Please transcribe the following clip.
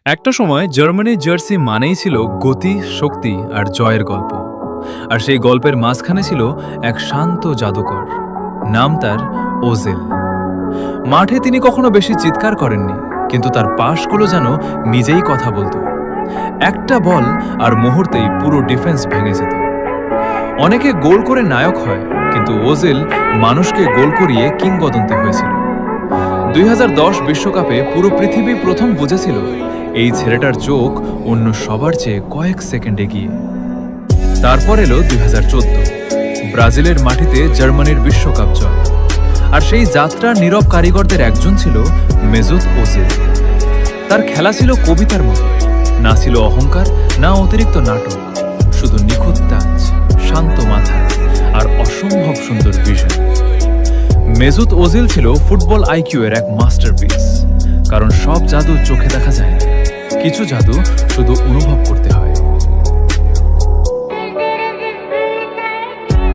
একটা সময় জার্মানির জার্সি মানেই ছিল গতি, শক্তি আর জয়ের গল্প। আর সেই গল্পের মাঝখানে ছিল এক শান্ত জাদুকর। নাম তার ওজেল। মাঠে তিনি কখনো বেশি চিৎকার করেননি, কিন্তু তার পাসগুলো যেন নিজেই কথা বলতো। একটা বল আর মুহূর্তেই পুরো ডিফেন্স ভেঙে যেত। অনেকে গোল করে নায়ক হয়, কিন্তু ওজেল মানুষকে গোল করিয়ে কিংবদন্তি হয়েছিল। 2010 বিশ্বকাপে পুরো পৃথিবী প্রথম বুঝেছিল এই ছেলেটার চোখ অন্য সবার চেয়ে কয়েক সেকেন্ড এগিয়ে। তারপর এলো 2014, ব্রাজিলের মাটিতে জার্মানির বিশ্বকাপ জয়। আর সেই যাত্রার নীরব কারিগরদের একজন ছিল মেসুত ওজিল। তার খেলা ছিল কবিতার মতো, না ছিল অহংকার, না অতিরিক্ত নাটক, শুধু নিখুঁত টাচ, শান্ত মাথা আর অসম্ভব সুন্দর ভিশন। মেসুত ওজিল ছিল ফুটবল আইকিউ এর এক মাস্টারপিস। কারণ সব জাদু চোখে দেখা যায় না, কিছু জাদু শুধু অনুভব করতে হয়।